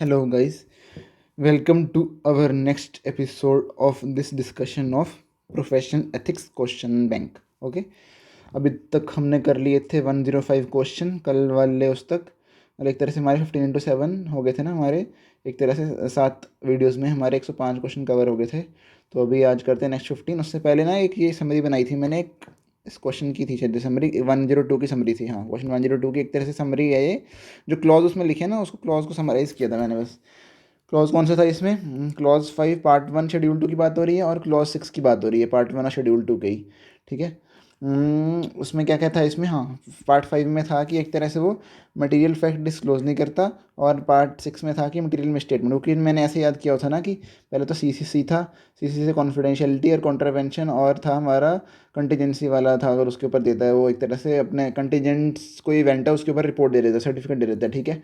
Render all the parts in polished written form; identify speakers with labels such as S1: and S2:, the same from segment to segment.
S1: Hello, guys. Welcome to our next episode of this discussion of professional ethics question bank. Okay, अभी तक हमने कर लिए थे 105 क्वेश्चन. कल वाले उस तक मतलब एक तरह से हमारे 15x7 हो गए थे ना. हमारे एक तरह से 7 वीडियोस में हमारे 105 क्वेश्चन कवर हो गए थे. तो अभी आज करते हैं नेक्स्ट 15. उससे पहले ना एक ये समरी बनाई थी मैंने. एक इस क्वेश्चन की थी शायद समरी 102 की समरी थी. हाँ, क्वेश्चन 102 की एक तरह से समरी है ये. जो क्लॉज उसमें लिखे ना, उसको क्लॉज को समराइज़ किया था मैंने बस. क्लॉज कौन सा था इसमें? क्लॉज 5 पार्ट 1 शेड्यूल 2 की बात हो रही है और क्लॉज 6 की बात हो रही है पार्ट 1 और शेड्यूल 2 के ही. ठीक है. उसमें क्या क्या था इसमें? हाँ, पार्ट 5 में था कि एक तरह से वो मटेरियल फैक्ट डिस्क्लोज नहीं करता, और पार्ट 6 में था कि मटेरियल मिसस्टेटमेंट. क्योंकि मैंने ऐसे याद किया था ना कि पहले तो सीसीसी था, सीसीसी से कॉन्फिडेंशियलिटी और कॉन्ट्रावेंशन, और था हमारा कंटीजेंसी वाला था. अगर उसके ऊपर देता है वो एक तरह से अपने कंटीजेंट्स कोई इवेंट है उसके ऊपर रिपोर्ट दे देता है, सर्टिफिकेट दे देता है. ठीक है.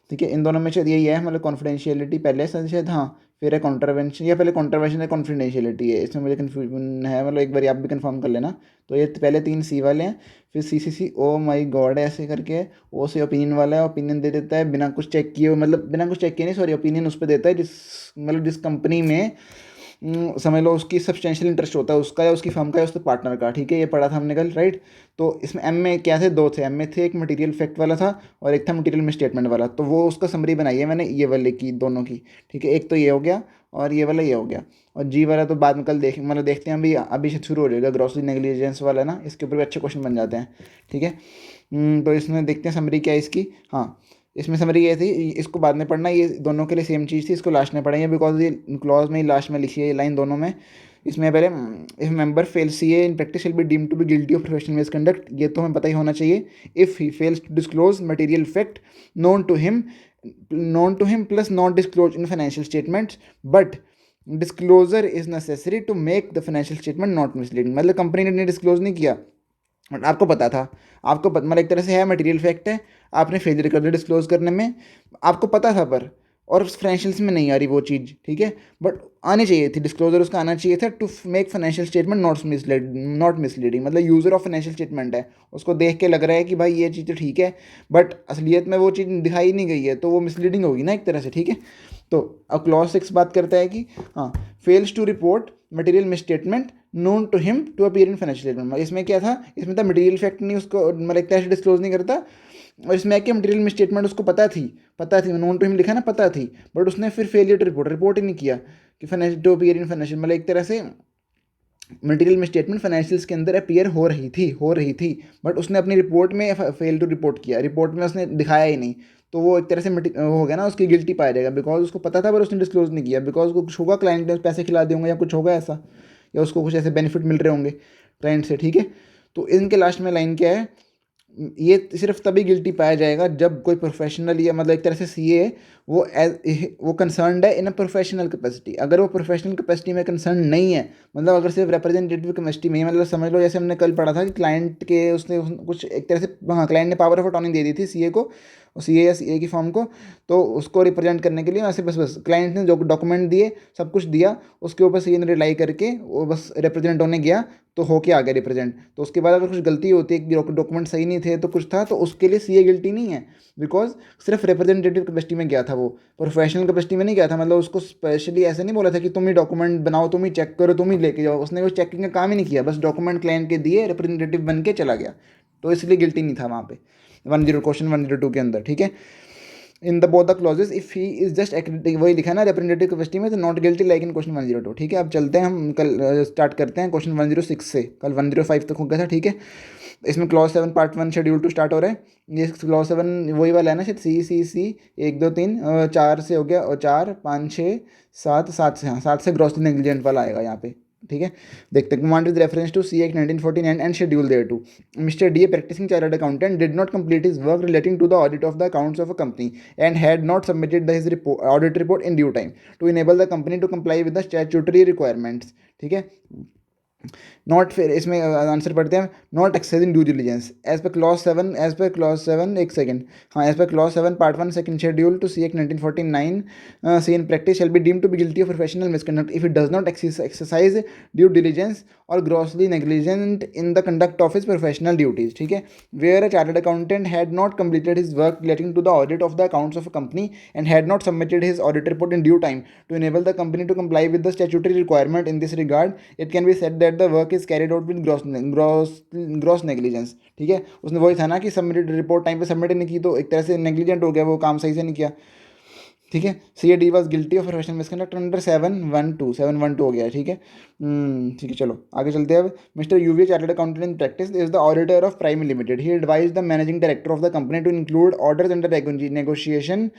S1: ठीक है, इन दोनों में शायद यही है, मतलब कॉन्फिडेंशियलिटी पहले है शायद. हाँ, फिर है कॉन्ट्रावेंशन, या पहले कॉन्ट्रावेंशन है कॉन्फिडेंशियलिटी है. इसमें मुझे कन्फ्यूजन है, मतलब एक बार आप भी कंफर्म कर लेना. तो ये पहले 3 सी वाले हैं. फिर सी सी सी ओ माई गॉड है ऐसे करके. ओ से ओपिनियन वाला है, ओपिनियन दे देता है बिना कुछ चेक किए, मतलब बिना कुछ चेक किए नहीं, सॉरी, ओपिनियन उस पर देता है जिस मतलब जिस कंपनी में समझ लो उसकी सब्सटेंशियल इंटरेस्ट होता है उसका, या उसकी फर्म का, या उसके पार्टनर का. ठीक है, ये पढ़ा था हमने कल, राइट. तो इसमें एम में क्या थे? 2 थे. एम में थे, एक मटेरियल फैक्ट वाला था और एक था मटेरियल मिसस्टेटमेंट वाला. तो वो उसका समरी बनाई है मैंने ये वाले की, दोनों की. ठीक है, एक तो ये हो गया और ये वाला ये हो गया. और जी वाला तो बाद में कल मतलब देखते हैं. अभी अभी से शुरू हो जाएगा ग्रॉसरी नेग्लिजेंस वाला ना, इसके ऊपर भी अच्छे क्वेश्चन बन जाते हैं. ठीक है. तो इसमें देखते हैं समरी क्या है इसकी. हाँ, इसमें समरी ये थी, इसको बाद में पढ़ना, ये दोनों के लिए सेम चीज़ थी, इसको लास्ट में पढ़ेंगे बिकॉज ये क्लॉज में ही लास्ट में लिखी है ये लाइन दोनों में. इसमें पहले if member fail C A in practice will be deem to be guilty of professional misconduct. ये तो हमें पता ही होना चाहिए. If he fails to disclose material fact known to him plus not disclose in financial statements, but disclosure is necessary to make the financial statement not misleading. मतलब company ने disclose नहीं किया, आपको पता था, मतलब एक तरह से है मटेरियल फैक्ट है, आपने फेलियर कर दिया डिस्क्लोज करने में, आपको पता था, पर और फाइनेंशियल्स में नहीं आ रही वो चीज़. ठीक है, बट आनी चाहिए थी, डिस्क्लोजर उसका आना चाहिए था to make financial statement not misleading. मतलब यूज़र ऑफ फाइनेंशियल स्टेटमेंट है, उसको देख के लग रहा है कि भाई ये चीज़ तो ठीक है, बट असलियत में वो चीज़ दिखाई नहीं गई है, तो वो मिसलीडिंग होगी ना एक तरह से. ठीक है. तो अब क्लॉज 6 बात करता है कि हाँ, fails to report material misstatement known to him to appear in financial statement. इसमें क्या था? इसमें था मटेरियल फैक्ट नहीं उसको, मतलब एक तरह से डिस्क्लोज नहीं करता. और इसमें क्या, मटेरियल मिसस्टेटमेंट उसको पता थी, नोन टू हिम लिखा ना, पता थी, बट उसने फिर फेलियर टू रिपोर्ट ही नहीं किया कि financial to appear in financial. मतलब एक तरह से मटेरियल मिसस्टेटमेंट फाइनेंशियल्स के अंदर अपीयर हो रही थी, बट उसने अपनी रिपोर्ट में फेल टू रिपोर्ट किया, रिपोर्ट में उसने दिखाया ही नहीं. तो वो एक तरह से हो गया ना, उसकी गिल्टी पाया जाएगा, बिकॉज उसको पता था पर उसने डिस्क्लोज नहीं किया, बिकॉज उसको कुछ होगा, क्लाइंट ने पैसे खिला दिए होंगे या कुछ होगा ऐसा, या उसको कुछ ऐसे बेनिफिट मिल रहे होंगे क्लाइंट से. ठीक है. तो इनके लास्ट में लाइन क्या है? ये सिर्फ तभी गिल्टी पाया जाएगा जब कोई प्रोफेशनल, या मतलब एक तरह से सीए वो कंसर्नड है इन अ प्रोफेशनल कैपेसिटी. अगर वो प्रोफेशनल कैपेसिटी में कंसर्न नहीं है, मतलब अगर सिर्फ रिप्रेजेंटेटिव कैपेसिटी में, मतलब समझ लो जैसे हमने कल पढ़ा था कि क्लाइंट के उसने कुछ एक तरह से, हाँ, क्लाइंट ने पावर ऑफ अटॉर्नी दे दी थी सीए को, सीए या सीए की फॉर्म को, तो उसको रिप्रेजेंट करने के लिए वैसे बस क्लाइंट ने जो डॉक्यूमेंट दिए, सब कुछ दिया, उसके ऊपर सीए ने रिलाई करके वो बस रिप्रेजेंट होने गया, तो होके आ गया रिप्रेजेंट. तो उसके बाद अगर कुछ गलती होती है, डॉक्यूमेंट सही नहीं थे, तो कुछ था, तो उसके लिए सीए गिल्टी नहीं है, बिकॉज सिर्फ रिप्रेजेंटेटिव कैपेसिटी में गया था, वो प्रोफेशनल कैपेसिटी में नहीं गया था. मतलब उसको स्पेशली ऐसे नहीं बोला था कि तुम ही डॉक्यूमेंट बनाओ, तुम ही चेक करो, तुम ही लेके जाओ. उसने कुछ चेकिंग का काम ही नहीं किया, बस डॉक्यूमेंट क्लाइंट के दिए, रिप्रेजेंटेटिव बन के चला गया. तो इसलिए गिल्टी नहीं था वहाँ पे क्वेश्चन 102 के अंदर. ठीक है. In the both the clauses if he is just वही लिखा है ना रिप्रेजेंटेटिव कैपेसिटी में, तो not guilty like in question 102. ठीक है. अब चलते हैं, हम कल स्टार्ट करते हैं क्वेश्चन 106 से. कल 105 तक हो गया था. ठीक है. इसमें क्लॉज 7 पार्ट 1 शेड्यूल 2 स्टार्ट हो रहा है. ये क्लॉज 7 वही वाला है ना शायद, सी 1 2 3 4 से हो गया, और 4 5 6 7 से, हाँ, 7 से ग्रॉसली नेग्लिजेंट वाला आएगा यहाँ पे. ठीक है. देखते हैं. Command with reference to C act 1949 and schedule thereto. Mister D, a practicing chartered accountant, did not complete his work relating to the audit of the accounts of a company and had not submitted his audit report in due time to enable the company to comply with the statutory requirements. ठीक है. Not फिर इसमें answer पढ़ते हैं, not accessing due diligence as per clause seven एक second, हाँ as per clause 7 part 1 second schedule to C act 1949 C in practice shall be deem to be guilty of professional misconduct if it does not exercise due diligence और grossly negligent in the conduct of his professional duties, ठीक है। Where a chartered accountant had not completed his work relating to the audit of the accounts of a company and had not submitted his audit report in due time to enable the company to comply with the statutory requirement in this regard, it can be said that the work is carried out with gross negligence, ठीक है। उसने वही था ना कि submitted report time पे submit नहीं की तो एक तरह से नेग्लिजेंट हो गया, वो काम सही से नहीं किया, ठीक है। C A D was guilty of professional misconduct under 712 हो गया, ठीक है। ठीक है, चलो आगे चलते हैं अब। Mister UV chartered accountant in practice is the auditor of Prime Limited. He advise the managing director of the company to include orders under negotiation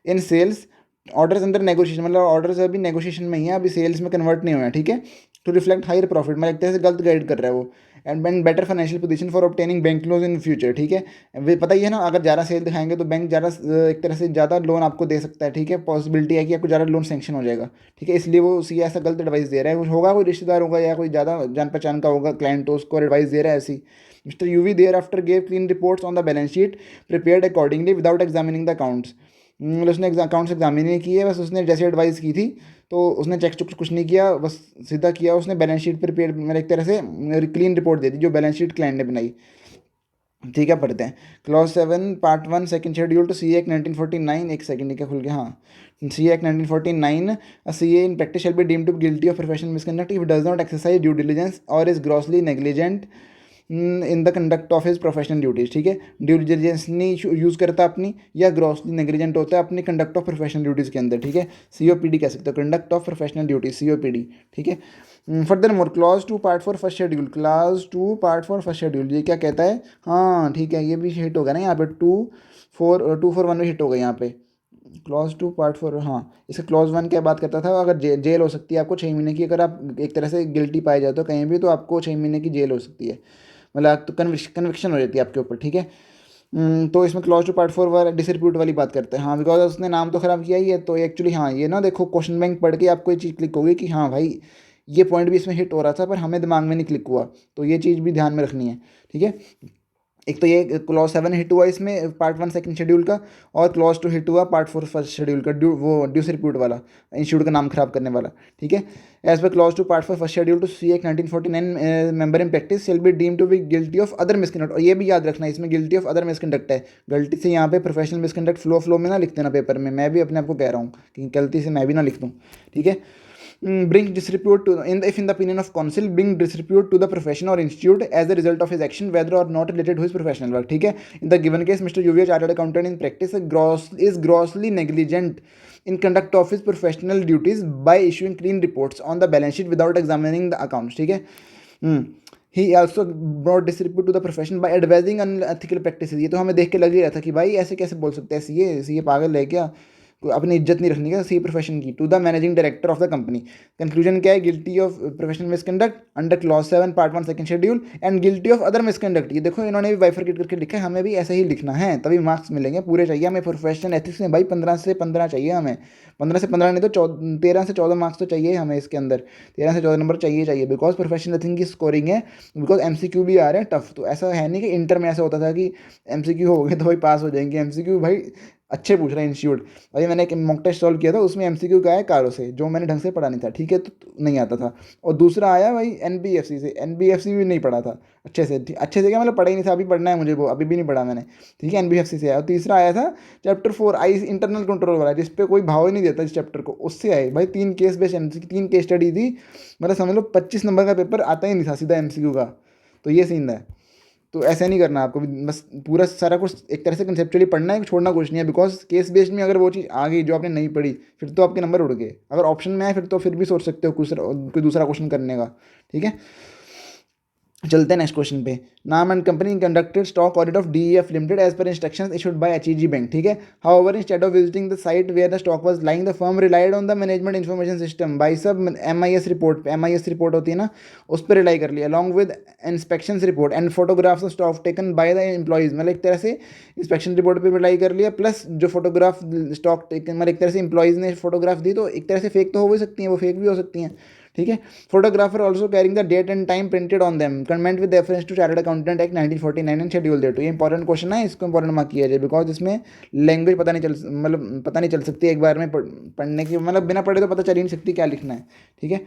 S1: in sales. Orders under negotiation मतलब ऑर्डर्स अभी negotiation में ही है, अभी sales में convert नहीं हुए हैं, ठीक है। टू रिफ्लेक्ट हायर प्रॉफिट, मतलब एक तरह से गलत गाइड कर रहा है वो। And better financial position for obtaining bank loan in future, ठीक है। वे पता ही है ना, अगर ज़्यादा सेल दिखाएंगे तो बैंक ज़्यादा एक तरह से ज़्यादा लोन आपको दे सकता है, ठीक है। पॉसिबिलिटी है कि आपको ज़्यादा लोन सेंक्शन हो जाएगा, ठीक है। इसलिए वो सी ऐसा गलत एडवाइस दे रहा है, कुछ होगा कोई रिश्तेदार होगा या कोई ज़्यादा जान पहचान का होगा क्लाइंट, तो उसको एडवाइस दे रहा है ऐसी। Mister UV thereafter gave clean reports on the balance sheet prepared accordingly without examining the accounts. उसने अकाउंट्स एग्जामिन नहीं किए, बस उसने जैसे एडवाइस की थी तो उसने चेक चुक कुछ नहीं किया, बस सीधा किया उसने बैलेंस शीट प्रिपेयर, मतलब एक तरह से क्लीन रिपोर्ट दे दी जो बैलेंस शीट क्लाइंट ने बनाई, ठीक है। पढ़ते हैं clause 7 part 1 second schedule to C act 1949 एक सेकंड क्या खुल गया, हाँ C act 1949 C A in practice shall be deemed to guilty of professional misconduct if does not exercise due diligence और is grossly negligent in the conduct of his professional duties, ठीक है। Due diligence नहीं use करता अपनी, या grossly negligent होता है अपनी कंडक्ट ऑफ प्रोफेशनल ड्यूटीज़ के अंदर, ठीक है। सी ओ पी डी कह सकते हो, conduct of professional duties, C O P D, ठीक है। Furthermore clause 2 part 4 first schedule, clause 2 part 4 first schedule ये क्या कहता है, हाँ ठीक है, ये भी हिट होगा ना यहाँ पे 241 में हिट होगा यहाँ पे क्लॉज 2 पार्ट 4, हाँ। इसका क्लॉज 1 क्या बात करता था, अगर जेल हो सकती है आपको 6 महीने की, अगर आप एक तरह से गिल्टी पाए जाते हो कहीं भी तो आपको 6 महीने की जेल हो सकती है, मतलब तो कन्विक्शन हो जाती है आपके ऊपर, ठीक है। तो इसमें क्लॉज 2 पार्ट 4 वाला डिसरिप्यूट वाली बात करते हैं, हाँ बिकॉज उसने नाम तो ख़राब किया ही है, तो एक्चुअली हाँ ये ना देखो क्वेश्चन बैंक पढ़ के आपको ये चीज़ क्लिक होगी कि हाँ भाई ये पॉइंट भी इसमें हिट हो रहा था पर हमें दिमाग में नहीं क्लिक हुआ, तो ये चीज़ भी ध्यान में रखनी है, ठीक है। एक तो ये क्लॉज 7 हिट हुआ इसमें पार्ट 1 सेकंड शेड्यूल का, और क्लॉज 2 हिट हुआ पार्ट 4 फर्स्ट शेड्यूल का, वो डिसरिप्यूट वाला, इंस्टीट्यूट का नाम खराब करने वाला, ठीक है। As per clause 2 part 4 first schedule to C act 1949 member in practice shall be deem to be guilty of other misconduct, और ये भी याद रखना इसमें गिल्टी ऑफ अदर मिसकंडक्ट है, गलती से यहाँ पे प्रोफेशनल मिसकंडक्ट फ्लो में ना लिख देना पेपर में, मैं भी अपने आप को कह रहा हूँ कि गलती से मैं भी ना लिख दूँ, ठीक है। Bring disrepute to if in the opinion of counsel bring disrepute to the profession or institute as a result of his action whether or not related to his professional work, ठीक है। in the given case Mr. UV chartered accountant in practice is grossly negligent in conduct of his professional duties by issuing clean reports on the balance sheet without examining the accounts, ठीक है। He also brought disrepute to the profession by advising unethical practices, ये तो हमें देख के लग ही रहा था कि भाई ऐसे कैसे बोल सकते हैं, सीए पागल है क्या, अपनी इज्जत नहीं रखनी है सी प्रोफेशन की। To the managing director of the company, conclusion क्या है, guilty of professional misconduct under clause 7 part 1 second schedule and guilty of other misconduct, ये देखो इन्होंने भी बाइफरकेट करके लिखा है, हमें भी ऐसा ही लिखना है तभी मार्क्स मिलेंगे, पूरे चाहिए हमें प्रोफेशनल एथिक्स में भाई 15 से 15 चाहिए हमें, 15 से 15 नहीं तो 13 से 14 मार्क्स तो चाहिए हमें इसके अंदर, 13 से 14 नंबर चाहिए बिकॉज प्रोफेशनल एथिक्स की स्कोरिंग है, बिकॉज एमसीक्यू भी आ रहे हैं टफ, तो ऐसा है नहीं कि इंटर में ऐसा होता था कि एमसीक्यू हो गए तो भाई पास हो जाएंगे, एमसीक्यू भाई अच्छे पूछ रहे हैं इंस्टीट्यूट। अभी मैंने एक मॉक टेस्ट सॉल्व किया था उसमें एमसीक्यू का है कारो से, जो मैंने ढंग से पढ़ा नहीं था, ठीक है, तो नहीं आता था। और दूसरा आया भाई एनबीएफसी से, एनबीएफसी भी नहीं पढ़ा था अच्छे से, अच्छे से क्या मतलब पढ़ा ही नहीं था, अभी पढ़ना है मुझे वो, अभी भी नहीं पढ़ा मैंने, ठीक है। एनबीएफसी से आया, और तीसरा आया था चैप्टर 4 आई इंटरनल कंट्रोल वाला, जिस पे कोई भाव ही नहीं देता इस चैप्टर को, उससे आए भाई 3 case based MCQ, 3 case study थी, मतलब समझ लो 25 नंबर का पेपर आता ही नहीं था सीधा एमसीक्यू का, तो ये सीन है। तो ऐसा नहीं करना आपको, बस पूरा सारा कुछ एक तरह से कंसेप्चुअली पढ़ना है, छोड़ना कुछ नहीं है, बिकॉज केस बेस्ड में अगर वो चीज़ आ गई जो आपने नहीं पढ़ी फिर तो आपके नंबर उड़ गए, अगर ऑप्शन में आए फिर तो फिर भी सोच सकते हो कोई दूसरा क्वेश्चन करने का, ठीक है। चलते हैं नेक्स्ट क्वेश्चन पे। नाम and company conducted stock audit of DEF limited as per instructions issued by HEG bank, ठीक है। However instead of visiting the site where the stock was lying the firm relied on the management information system by sub MIS report, MIS report होती है ना, उस पर rely कर लिया along with inspection report and photographs of stock taken by the employees, मतलब एक तरह से इंस्पेक्शन रिपोर्ट पर रिलाई कर लिया प्लस जो फोटोग्राफ स्टॉक टेकन, मतलब एक तरह से एम्प्लॉइज ने फोटोग्राफ दी, तो एक तरह से फेक तो हो भी सकती हैं, वो फेक भी हो सकती हैं, ठीक है। Photographer also carrying the date and time printed on them, comment with reference to chartered accountant act 1949 and schedule thereto. ये इंपॉर्टेंट क्वेश्चन है, इसको इंपॉर्टेंट मार्क किया जाए बिकॉज इसमें लैंग्वेज पता नहीं चल मतलब पता नहीं चल सकती एक बार में पढ़ने की, मतलब बिना पढ़े तो पता चल ही नहीं सकती क्या लिखना है, ठीक है।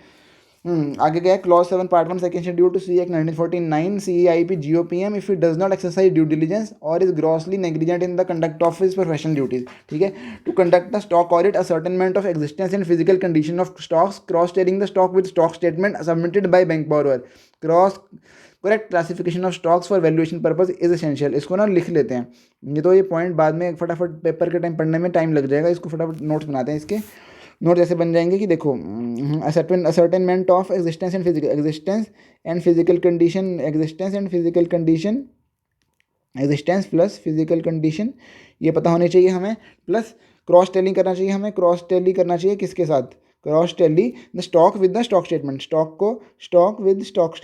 S1: आगे गया clause 7 part 1 second schedule to C act 1949 CEIP GOPM if it does not exercise due diligence और is grossly negligent in the conduct of his professional duties, ठीक है। To conduct the stock audit ascertainment of existence and physical condition of stocks, cross tallying the stock with stock statement submitted by bank borrower, cross correct classification of stocks for valuation purpose is essential. इसको ना लिख लेते हैं, ये तो ये point बाद में फटाफट पेपर के टाइम पढ़ने में टाइम लग जाएगा, इसको फटाफट नोट्स बनाते हैं। इसके नोट ऐसे बन जाएंगे कि देखो ascertainment of existence and physical condition, existence plus physical condition ये पता होनी चाहिए हमें, प्लस क्रॉस टेलिंग करना चाहिए हमें, क्रॉस टेली करना चाहिए किसके साथ, cross tally the stock with the stock statement, stock with stock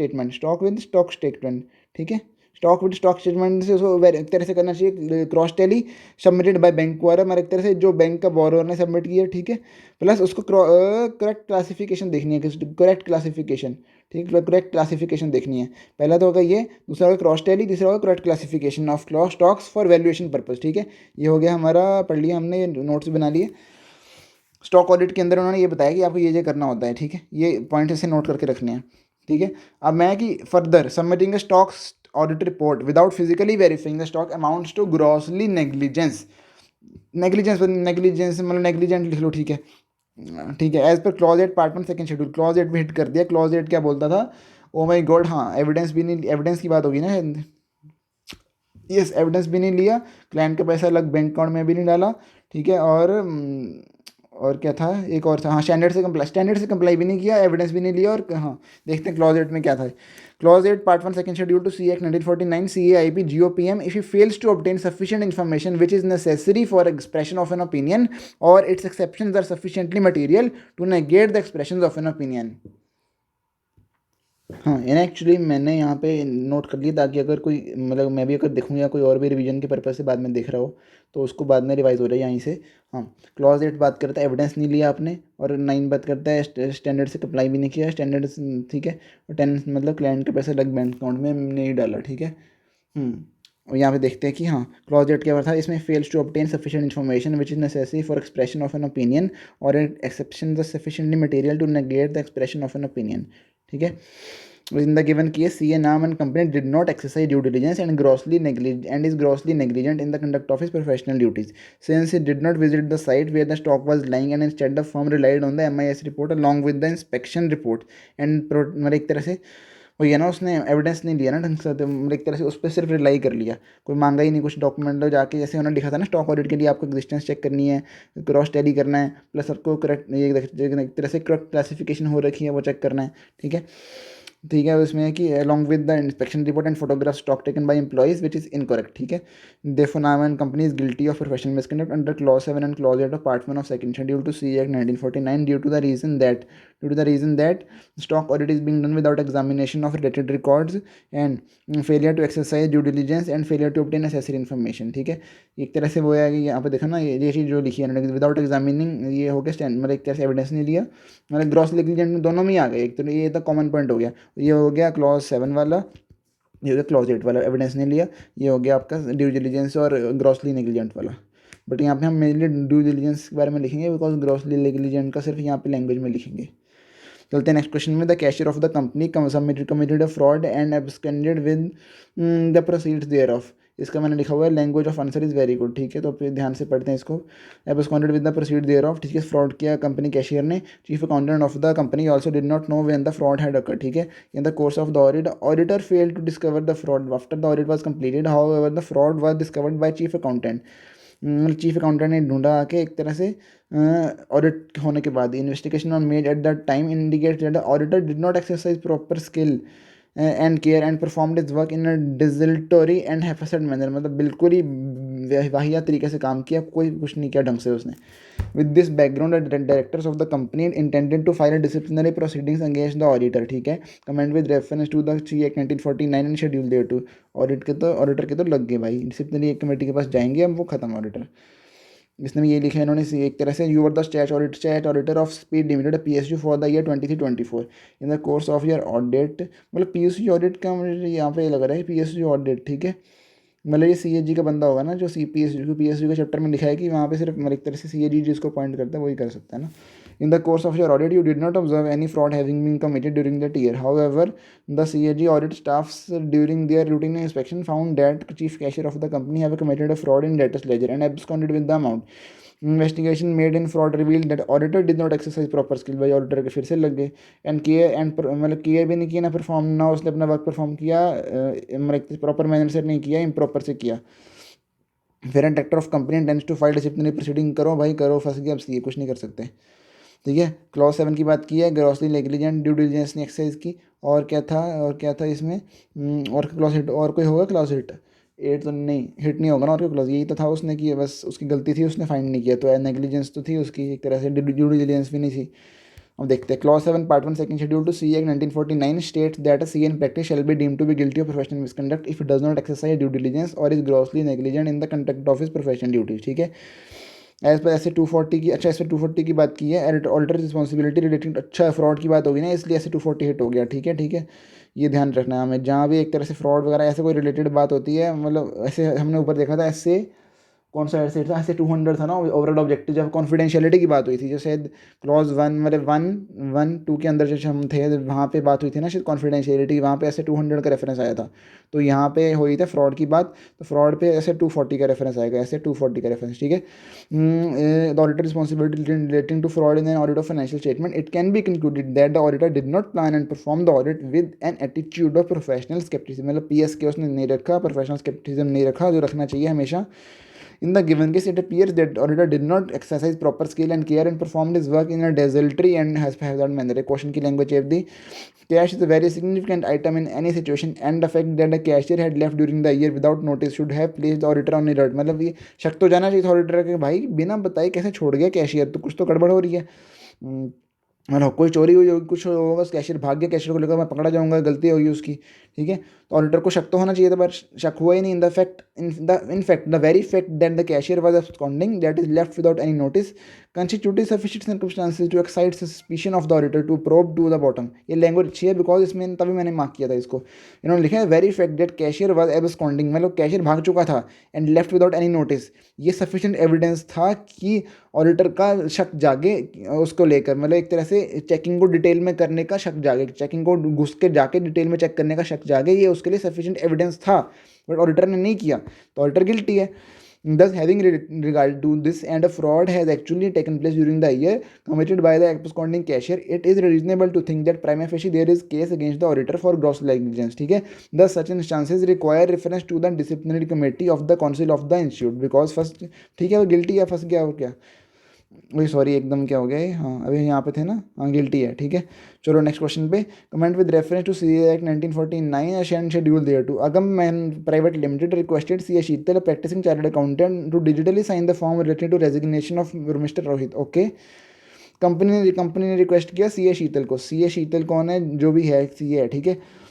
S1: statement, ठीक है। स्टॉक विद स्टॉक स्टेटमेंट से उसको एक तरह से करना चाहिए cross tally submitted by bank वाला, मतलब एक तरह से जो बैंक का बोरोअर ने सबमिट किया, ठीक है। प्लस उसको करेक्ट क्लासिफिकेशन देखनी है, करेक्ट क्लासिफिकेशन, ठीक है, करेक्ट क्लासिफिकेशन देखनी है। पहला तो होगा ये, दूसरा होगा क्रॉस टेली, तीसरा होगा correct classification of stocks for valuation purpose, ठीक है। ये हो गया हमारा, पढ़ लिया हमने, नोट्स बना लिए। स्टॉक ऑडिट के अंदर उन्होंने ये बताया कि आपको ये करना होता है, ठीक है। ये पॉइंट ऐसे नोट करके रखने हैं, ठीक है। अब मैं कि further submitting stocks audit report without physically verifying the stock amounts to grossly negligence, negligence मतलब नेग्लिजेंट लिख लो, ठीक है, ठीक है। As per clause 8 part 1 second schedule, clause 8 भी हिट कर दिया। क्लॉज 8 क्या बोलता था, ओ माय गॉड, हाँ एविडेंस भी नहीं, एविडेंस की बात होगी ना, यस एविडेंस भी नहीं लिया, क्लाइंट का पैसा अलग बैंक अकाउंट में भी नहीं डाला, ठीक है। और क्या था, एक और था, हाँ स्टैंडर्ड से कंप्लाई भी नहीं किया, एविडेंस भी नहीं लिया, और हाँ देखते हैं क्लॉज 8 में क्या था। Clause 8 part 1 second schedule to C act 1949 CAIP GOPM if he fails to obtain sufficient information which is necessary for expression of an opinion or its exceptions are sufficiently material to negate the expressions of an opinion। हाँ यानी actually मैंने यहाँ पे note कर लिया ताकि अगर कोई, मतलब मैं भी अगर देखूँ या कोई और भी रिवीजन के पर्पज़ से बाद में देख रहा हो तो उसको बाद में रिवाइज हो जाए यहीं से। हाँ क्लॉज 8 बात करता है एविडेंस नहीं लिया आपने, और 9 बात करता है स्टैंडर्ड से अप्लाई भी नहीं किया, स्टैंडर्ड, ठीक है। और 10 मतलब क्लाइंट के पैसे अलग बैंक अकाउंट में नहीं डाला, ठीक है। और यहाँ पे देखते हैं कि हाँ क्लॉज 8 क्या था, इसमें fails to obtain sufficient information which is necessary for expression of an opinion और exception the sufficiently material to negate the expression of an opinion, ठीक है। In the given case, CA Naam and company did not exercise due diligence and is grossly negligent in the conduct of his professional duties. Since he did not visit the site where the stock was lying and instead the firm relied on the MIS report along with the inspection report and मतलब एक तरह से वही है ना, उसने evidence नहीं लिया ना ढंग से, तो मतलब एक तरह से उस पर सिर्फ रिलाई कर लिया, कोई मांगा ही नहीं कुछ डॉक्यूमेंट, जाके जैसे उन्होंने लिखा था ना स्टॉक ऑडिट के लिए आपको एग्जिस्टेंस चेक करनी है, क्रॉस टैली करना है, प्लस आपको करेक्ट ये एक तरह से करेक्ट क्लासिफिकेशन हो रखी है वो चेक करना है, ठीक है। ठीक है, उसमें है कि along with the inspection report and photograph stock taken by employees which is incorrect, ठीक है। देयरफॉर नाम and company is guilty of professional misconduct under clause 7 and clause 8 of part 1 of second schedule to C act 1949 due to the reason that stock audit is being done without examination of related records and failure to exercise due diligence and failure to obtain necessary information, ठीक है। एक तरह से वो है कि यहाँ पे देखो ना ये चीज़ जो लिखी है विदाउट एग्जामिनिंग, ये हो गया स्टैंड, मतलब एक तरह से एविडेंस नहीं लिया, मतलब ग्रॉस नेग्लिजेंट में दोनों में ही आ गए, एक तो ये तो कॉमन पॉइंट हो गया, ये हो गया क्लॉज 7 वाला, ये हो गया क्लॉज 8 वाला एविडेंस नहीं लिया, ये हो गया आपका ड्यू डिलीजेंस और ग्रॉसली नेग्लिजेंट वाला। बट यहाँ पे हम मेनली ड्यू डिलीजेंस के बारे में लिखेंगे बिकॉज ग्रॉसली नेग्लिजेंट का सिर्फ यहाँ पे लैंग्वेज में लिखेंगे। चलते हैं नेक्स्ट क्वेश्चन में। The cashier of the company committed a fraud and absconded with the proceeds thereof, इसका मैंने लिखा हुआ है language of answer is very good, ठीक है। तो फिर ध्यान से पढ़ते हैं इसको। Absconded with the proceed thereof, ठीक है, फ्रॉड किया कंपनी कैशियर ने। Chief accountant of the company also did not know when the fraud had occurred, ठीक है। In the course of the auditor failed to discover the fraud after the audit was completed, however the fraud was discovered by chief accountant, chief accountant ने ढूंढा आके एक तरह से audit होने के बाद। Investigation on made at that time indicate that the auditor did not exercise proper skill and care and performed his work in a dilatory and haphazard manner, मतलब बिल्कुल ही वाहिया तरीके से काम किया, कोई कुछ नहीं किया ढंग से उसने। With this background the directors of the company intended to file disciplinary proceedings against the auditor, ठीक है। Comment with reference to the C act 1949 and schedule thereto. Auditor के तो लग गए भाई, डिसिप्लिनरी कमेटी के पास जाएंगे हम, वो खत्म ऑडिटर। इसमें भी ये लिखा है इन्होंने एक तरह से, you are the stat auditor of Speed Limited PSU for the year 23-24 in the course of your audit. मतलब PSU ऑडिट का मुझे यहाँ पे लग रहा है PSU ऑडिट, ठीक है, मतलब ये CAG का बंदा होगा ना, जो PSU के चैप्टर में लिखा है कि वहाँ पे सिर्फ मतलब एक तरह से CAG जिसको अपॉइंट करता है वही कर सकता है ना। In the course of your audit, you did not observe any fraud having been committed during that year. However, the CAG audit staffs during their routine inspection found that chief cashier of the company have committed a fraud in debtors ledger and absconded with the amount. Investigation made in fraud revealed that auditor did not exercise proper skill. भाई auditor के फिर से लग गए, and care मतलब care भी नहीं किया ना, परफॉर्म ना उसने अपना वर्क परफॉर्म किया, मतलब प्रॉपर मैनर से नहीं किया, इम्प्रॉपर से किया। फिर and director of company intends to file disciplinary proceeding. करो भाई करो, फंस गया, अब ये कुछ नहीं कर सकते, ठीक है। क्लॉज 7 की बात की है, ग्रॉसली नेग्लिजेंट ड्यू डिलिजेंस ने एक्सरसाइज की। और क्या था इसमें, और क्लॉज हिट, और कोई होगा क्लॉज हिट? 8 तो नहीं, हिट नहीं होगा ना, और कोई क्लॉज, यही तो था उसने की, बस उसकी गलती थी, उसने फाइंड नहीं किया, तो नेग्लिजेंस तो थी उसकी एक तरह से, ड्यू डिलिजेंस भी नहीं थी। अब देखते हैं clause 7 part 1 second schedule to CA Act 1949 states that a CA in practice shall be deemed to be guilty of professional misconduct if it does not exercise due diligence or is grossly negligent in the conduct of his professional duties, ठीक है। As पर ऐसे 240 की, अच्छा इस पर 240 की बात की है, ऑडिटर रिस्पॉन्सिबिलिटी रिलेटेड, अच्छा फ्रॉड की बात होगी ना, इसलिए ऐसे 240 हिट हो गया, ठीक है, ठीक है। ये ध्यान रखना है हमें, जहाँ भी एक तरह से फ्रॉड वगैरह ऐसे कोई रिलेटेड बात होती है, मतलब ऐसे हमने ऊपर देखा था ऐसे, कौन सा ऐसे था, ऐसे 200 था ना ओवरऑल ऑब्जेक्टिव, जब कॉन्फिडेंशियलिटी की बात हुई थी, जो शायद क्लॉज 1 मतलब 1-1-2 के अंदर जो हम थे वहाँ पे बात हुई थी ना शायद कॉन्फिडेंशियलिटी, वहाँ पे ऐसे 200 का रेफरेंस आया था। तो यहाँ पे हुई था फ्रॉड की बात, तो फ्रॉड पे ऐसे 240 का रेफरेंस आएगा, ऐसे 240 का रेफरेंस, ठीक है। The auditor responsibility relating to fraud in an audit of financial statement, it can be concluded that the auditor did not plan and perform the audit with an attitude of professional scepticism, मतलब PSK उसने नहीं रखा, professional scepticism नहीं रखा, जो रखना चाहिए हमेशा। In the given case, it appears that auditor did not exercise proper skill and care and performed his work in a desultory and haphazard manner. Question की language है दी, cash is a very significant item in any situation and the fact that the cashier had left during the year without notice should have placed the auditor on alert. मतलब ये शक तो जाना चाहिए था auditor के, भाई बिना बताए कैसे छोड़ गया कैशियर, तो कुछ तो गड़बड़ हो रही है। मतलब कोई चोरी हुई होगी, कुछ होगा, कैशियर भाग गया, कैशियर को लेकर मैं पकड़ा जाऊंगा, गलती होगी उसकी, ठीक है। तो ऑडिटर को शक तो होना चाहिए था, पर शक हुआ ही नहीं। In fact the very fact that the cashier was absconding that is left without any notice constituted sufficient circumstances to excite suspicion of the auditor to probe to the bottom। ये लैंग्वेज अच्छी है, because इसमें तभी मैंने mark किया था इसको। इन्होंने लिखा है very fact that cashier was absconding, मतलब कैशियर भाग चुका था, and left without any notice, ये सफिशिएंट एविडेंस था कि ऑडिटर का शक जागे उसको लेकर, मतलब एक तरह से चेकिंग को डिटेल में करने का शक जागे, चेकिंग को घुस के जाके डिटेल में चेक करने का शक जागे, ये उसके लिए सफिशिएंट एविडेंस था, बट ऑडिटर ने नहीं किया, तो ऑडिटर गिल्टी है। Thus, having regard to this and a fraud has actually taken place during the year committed by the absconding cashier, it is reasonable to think that prima facie there is case against the auditor for gross negligence, ठीक है। Thus, such instances require reference to the disciplinary committee of the council of the institute because first, ठीक है, वो guilty है, फंस गया और क्या, वही सॉरी एकदम क्या हो गया ये, हाँ अभी यहाँ पे थे ना, हाँ गिल्टी है, ठीक है। चलो नेक्स्ट क्वेश्चन पे, comment with reference to CA Act 1949 and schedule thereto, Agam man private limited requested CA Sheetal practising chartered accountant to digitally sign the form related to resignation of mister Rohit. Okay, company ने request किया CA Sheetal को, CA शीतल कौन है, जो भी है CA है, ठीक है।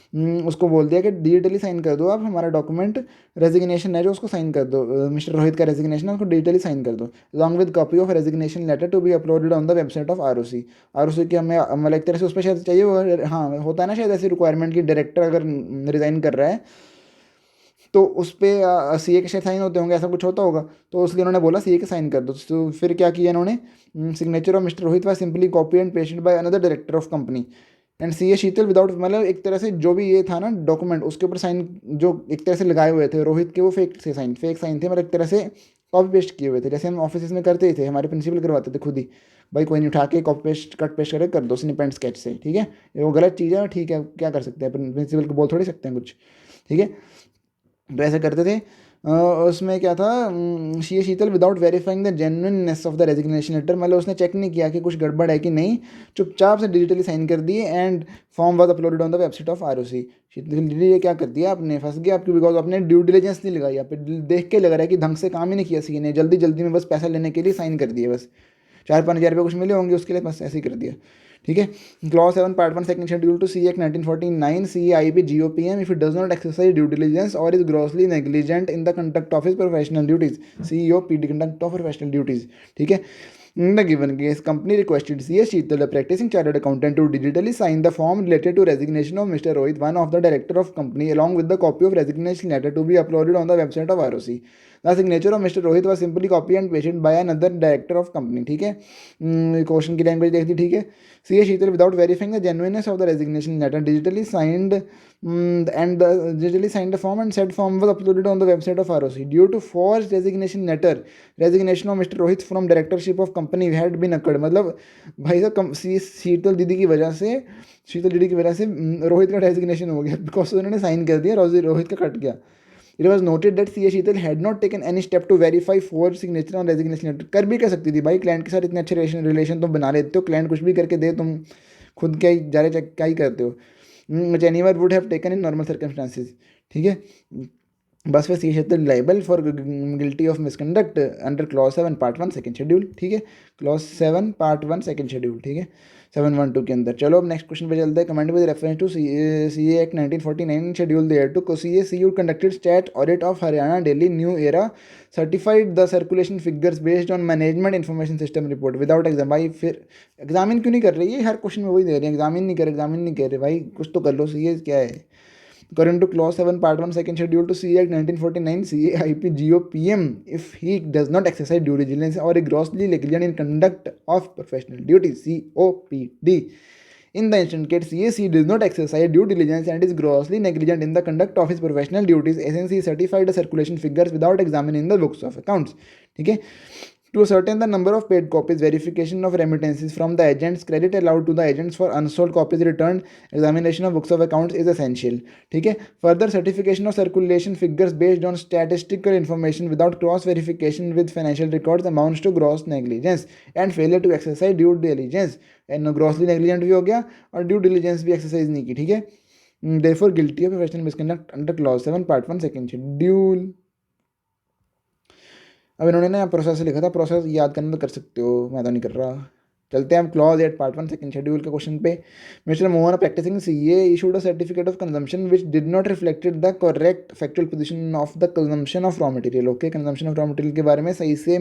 S1: उसको बोल दिया कि डिजिटली साइन कर दो आप हमारा डॉक्यूमेंट, रेजिग्नेशन है जो उसको साइन कर दो, मिस्टर रोहित का रेजिग्नेशन है उसको डिजिटली साइन कर दो, along with copy of resignation letter to be uploaded on the website of ROC की हमें मतलब एक तरह से उस पर शायद चाहिए वो, हाँ होता है ना शायद ऐसी रिक्वायरमेंट की डायरेक्टर अगर रिज़ाइन कर रहा है तो उस पर CA के शायद साइन होते होंगे, ऐसा कुछ होता होगा, तो इसलिए उन्होंने बोला CA के साइन कर दो। तो फिर क्या किया इन्होंने, signature of mister Rohit was simply copy and pasted by another director of company and CA Sheetal without, मतलब एक तरह से जो भी ये था ना डॉक्यूमेंट उसके ऊपर साइन जो एक तरह से लगाए हुए थे रोहित के, वो फेक साइन थे, मतलब एक तरह से कॉपी पेस्ट किए हुए थे, जैसे हम ऑफिस में करते ही थे, हमारे प्रिंसिपल करवाते थे खुद ही, भाई कोई नहीं उठा के कॉपी पेस्ट कट पेस्ट करके कर दो स्निप एंड स्केच से, ठीक है। वो गलत चीज़ है, ठीक है, क्या कर सकते हैं, प्रिंसिपल को बोल थोड़ी सकते हैं कुछ, ठीक है। तो ऐसे करते थे। उसमें क्या था, CA Sheetal without verifying the genuineness of the resignation letter, मतलब उसने चेक नहीं किया कि कुछ गड़बड़ है कि नहीं, चुपचाप से डिजिटली साइन कर दिए and form was uploaded on the website of ROC। शीतल ये क्या कर दिया आपने, फंस गया आपकी, बिकॉज आपने ड्यू डिलिजेंस नहीं लगाई, आप देख के लग रहा है कि ढंग से काम ही नहीं किया CA ने, जल्दी जल्दी में बस पैसा लेने के लिए साइन कर दिए, बस 4-5 हज़ार रुपये कुछ मिले होंगे उसके लिए, बस ऐसे ही कर दिया, ठीक है। Clause 7 part 1 second schedule to C act 1949 C I P G O P M if it does not exercise due diligence और is grossly negligent in the conduct of his professional duties, C O P D conduct of professional duties. ठीक है। In the given case, company requested C.S. Sheetal, a practicing chartered accountant, to digitally sign the form related to resignation of Mr. Rohit, one of the director of company, along with the copy of resignation letter to be uploaded on the website of ROC. The signature of Mr. Rohit was simply copied and pasted by another director of company. ठीक है। Question की language देख दी। ठीक है। C.S. Sheetal, without verifying the genuineness of the resignation letter, digitally signed the form and said form was uploaded on the website of ROC. Due to forged resignation letter, resignation of mister Rohit from directorship of company had been occurred. मतलब भाई साहब शीतल दीदी की वजह से रोहित का resignation हो गया, बिकॉज उन्होंने साइन कर दिया, रोहित का कट गया। It was noted that C A Sheetal had not taken any step to verify for signature on resignation letter. कर भी कर सकती थी भाई, क्लाइंट के साथ इतने अच्छे रिलेशन तुम बना लेते हो, क्लाइंट कुछ भी करके दे, तुम खुद क्या ही क्या ही करते हो, which anyone would have taken in normal circumstances। ठीक है। बस फिर C Shetal liable for guilty of misconduct under clause 7 part 1 second schedule. ठीक है। Clause 7 part 1 second schedule. ठीक है। 712 के अंदर। चलो अब नेक्स्ट क्वेश्चन पे चलते हैं। Comment with reference to C A act 1949 schedule thereto C U conducted stat audit of Haryana daily new era certified the circulation figures based on management information system report without exam. भाई फिर examine क्यों नहीं कर रही है? हर question में वही दे रहे हैं, एग्जामिन नहीं कर रहे भाई, कुछ तो कर लो। सी ए क्या है? According to clause 7 part 1 second schedule to CA Act 1949 CAIP GOPM if he does not exercise due diligence or is grossly negligent in conduct of professional duties COPD. In the instant case CAC does not exercise due diligence and is grossly negligent in the conduct of his professional duties, SNC certified the circulation figures without examining the books of accounts। ठीक है। To ascertain the number of paid copies, verification of remittances from the agents, credit allowed to the agents for unsold copies returned, examination of books of accounts is essential। ठीक है। Further certification of circulation figures based on statistical information without cross verification with financial records amounts to gross negligence and failure to exercise due diligence। and grossly negligent भी हो गया और due diligence भी exercise नहीं की। ठीक है। Therefore guilty of professional misconduct under clause 7 part 1 second schedule। अब इन्होंने ना प्रोसेस लिखा था, प्रोसेस याद करना तो कर सकते हो, मैं तो नहीं कर रहा। चलते हैं हम क्लॉज 8 पार्ट 1 सेकंड शेड्यूल के क्वेश्चन पे। Mister Mohan practicing CA issued a certificate of consumption which did not reflected the correct factual position of the consumption of raw material. Okay, consumption of raw material के बारे में सही से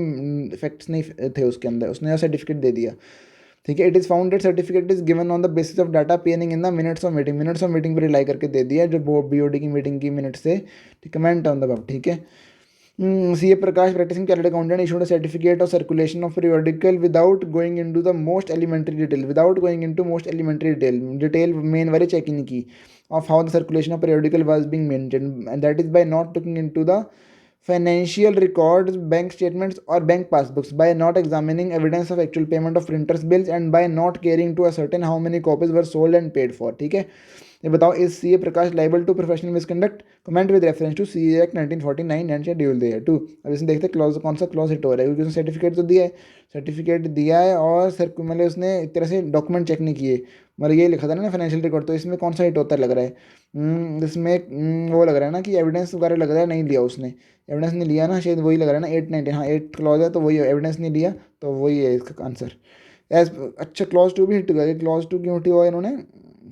S1: facts नहीं थे उसके अंदर, उसने सर्टिफिकेट दे दिया। ठीक है। It is found that certificate is given on the basis of data appearing in the minutes of meeting पर रिलाई करके दे दिया, जो BOD की मीटिंग की मिनट से। Comment on the above. ठीक है। CA Prakash, practicing chartered accountant, issued a certificate of circulation of periodical without going into the most elementary detail, detail main वाले check नहीं की of how the circulation of periodical was being maintained, and that is by not looking into the financial records, bank statements or bank passbooks, by not examining evidence of actual payment of printers bills, and by not caring to ascertain how many copies were sold and paid for। ठीक है। ये बताओ, is CA Prakash liable to professional misconduct? Comment with reference to CA act 1949 and schedule thereto. अब इसमें देखते हैं clause कौन सा क्लॉज हिट हो रहा है, क्योंकि उसने सर्टिफिकेट दिया है और सर मतलब उसने एक तरह से डॉक्यूमेंट चेक नहीं किए, मतलब ये लिखा था ना फाइनेंशियल रिकॉर्ड, तो इसमें कौन सा हिट होता है लग रहा है? इसमें वो लग रहा है ना कि एविडेंस वगैरह लग रहा है, नहीं लिया उसने, एविडेंस नहीं लिया ना, शायद वही लग रहा है ना 819। हाँ 8 क्लॉज है तो वही एविडेंस नहीं लिया, तो वही है इसका आंसर। एज अच्छा क्लॉज 2 भी हिट गया। क्लॉज 2 क्यों हिट हुआ इन्होंने?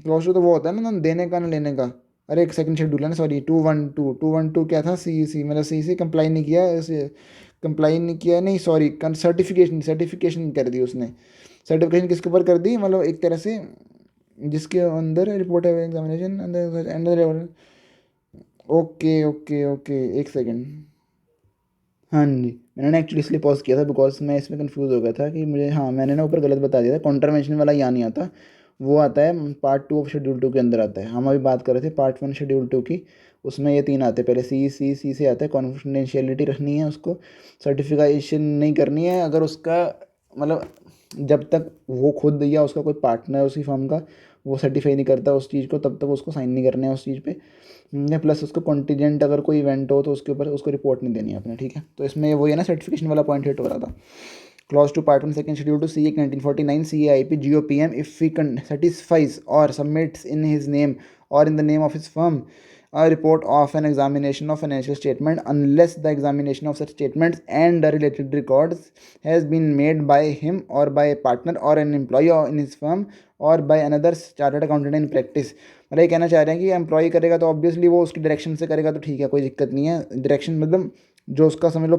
S1: क्लॉज 2 तो वो होता है ना देने का ना लेने का। अरे एक सेकंड शेड्यूल है ना, सॉरी 212 क्या था? CEC मतलब CEC कंप्लाई नहीं किया, नहीं सॉरी सर्टिफिकेशन कर दी उसने। सर्टिफिकेशन किसके ऊपर कर दी? मतलब एक तरह से जिसके अंदर रिपोर्ट है एग्जामिनेशन अंदर। ओके एक सेकंड। हाँ जी, मैंने एक्चुअली इसलिए पॉज किया था बिकॉज मैं इसमें कंफ्यूज हो गया था कि मुझे, हाँ मैंने ना ऊपर गलत बता दिया था, कॉन्ट्रावेंशन वाला यहाँ नहीं आता, वो आता है पार्ट 2 ऑफ शेड्यूल 2 के अंदर आता है। हम अभी बात कर रहे थे पार्ट 1 शेड्यूल 2 की, उसमें ये 3 आते हैं। पहले सी से आता है, कॉन्फिडेंशियलिटी रखनी है उसको, सर्टिफिकेशन नहीं करनी है अगर उसका मतलब जब तक वो खुद या उसका कोई पार्टनर उसी फर्म का वो सर्टिफाई नहीं करता उस चीज़ को, तब तक उसको साइन नहीं करना है उस चीज़ पे। प्लस उसको कॉन्टीजेंट अगर कोई इवेंट हो तो उसके ऊपर उसको रिपोर्ट नहीं देनी है आपने। ठीक है। तो इसमें वही है ना, सर्टिफिकेशन वाला पॉइंट हिट हो रहा था। Clause 2 part 1 second schedule to CA 1949 CAIP GOPM if he satisfies or submits in his name or in the name of his firm a report of an examination of financial statement unless the examination of such statements and the related records has been made by him or by a partner or an employee or in his firm और by another chartered accountant in practice. मतलब ये कहना चाह रहे हैं कि employ करेगा तो ऑब्वियसली वो उसकी डायरेक्शन से करेगा तो ठीक है, कोई दिक्कत नहीं है। डायरेक्शन मतलब जो उसका समझ लो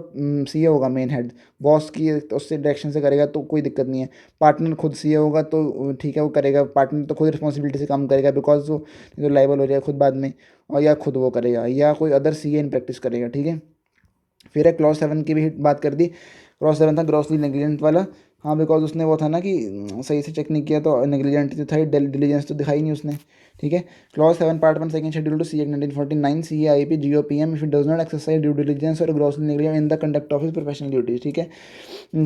S1: सीए होगा, मेन हेड बॉस की, तो उससे डायरेक्शन से करेगा तो कोई दिक्कत नहीं है। पार्टनर खुद सीए होगा तो ठीक है, वो करेगा। पार्टनर तो खुद रिस्पॉन्सिबिलिटी से काम करेगा बिकॉज वो तो लाइबल हो जाएगा खुद बाद में, और या खुद वो करेगा या कोई अदर सीए इन प्रैक्टिस करेगा, ठीक है। फिर है क्लॉज 7 की भी बात कर दी। क्लॉज 7 था ग्रॉसली नेग्लिजेंट वाला। हाँ, बिकॉज उसने वो था ना कि सही से चेक नहीं किया तो नेग्लिजेंट तो था ही, डिलीजेंस तो दिखाई नहीं उसने, ठीक है। Clause 7 part 1 second schedule to C act 1949 C I P G O P M if it does not exercise due diligence और grossly negligent in the conduct of his professional duties, ठीक है।